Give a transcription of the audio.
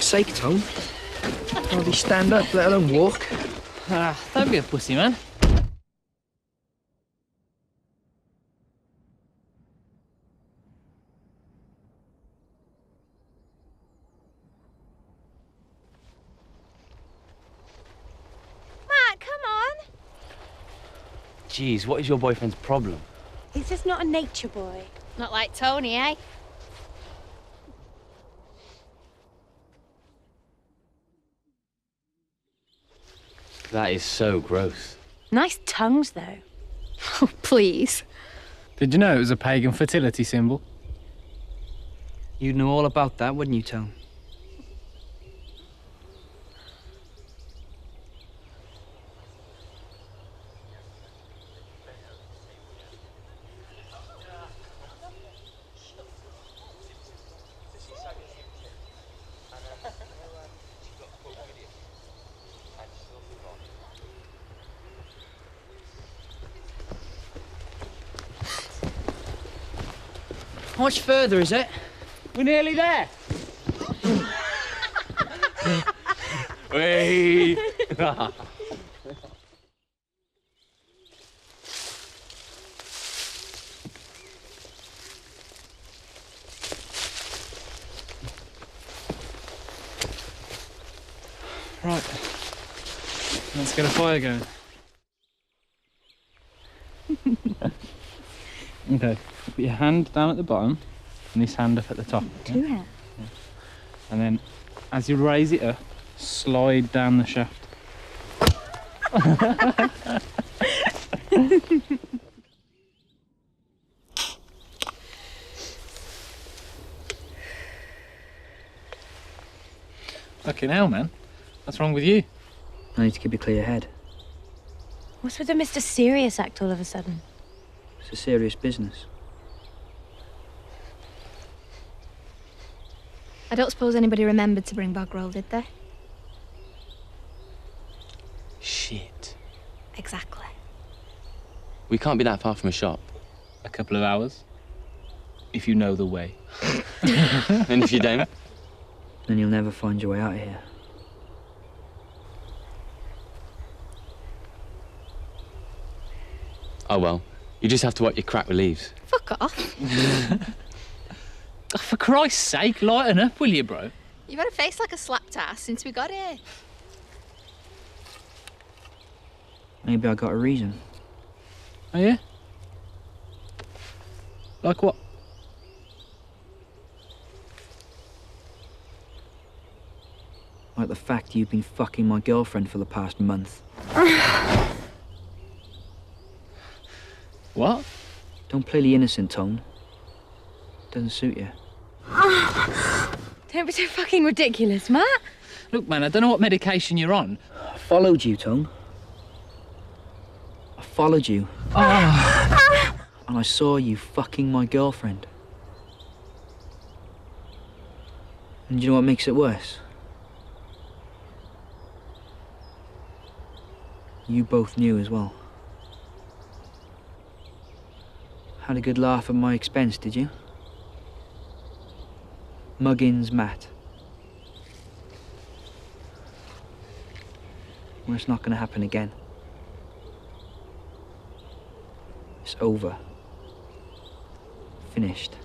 sake, Tom. Hardly stand up, let alone walk. Don't be a pussy, man. Matt, come on. Jeez, what is your boyfriend's problem? He's just not a nature boy. Not like Tony, eh? That is so gross. Nice tongues, though. Oh, please. Did you know it was a pagan fertility symbol? You'd know all about that, wouldn't you, Tom? How much further is it? We're nearly there. Hey! Right. Let's get a fire going. Okay. Put your hand down at the bottom and this hand up at the top. Two hands. Yeah. And then as you raise it up, slide down the shaft. Fucking hell, man. What's wrong with you? I need to keep a clear head. What's with the Mr. Serious act all of a sudden? It's a serious business. I don't suppose anybody remembered to bring bog roll, did they? Shit. Exactly. We can't be that far from a shop. A couple of hours. If you know the way. And if you don't? Then you'll never find your way out of here. Oh well. You just have to wipe your crack with leaves. Fuck off. Oh, for Christ's sake, lighten up, will you, bro? You've had a face like a slapped ass since we got here. Maybe I got a reason. Oh, yeah? Like what? Like the fact you've been fucking my girlfriend for the past month. What? Don't play the innocent, Tone. Doesn't suit you. Don't be so fucking ridiculous, Matt. Look, man, I don't know what medication you're on. I followed you, Tone. I followed you. And I saw you fucking my girlfriend. And you know what makes it worse? You both knew as well. Had a good laugh at my expense, did you? Muggins Matt. Well, it's not going to happen again. It's over. Finished.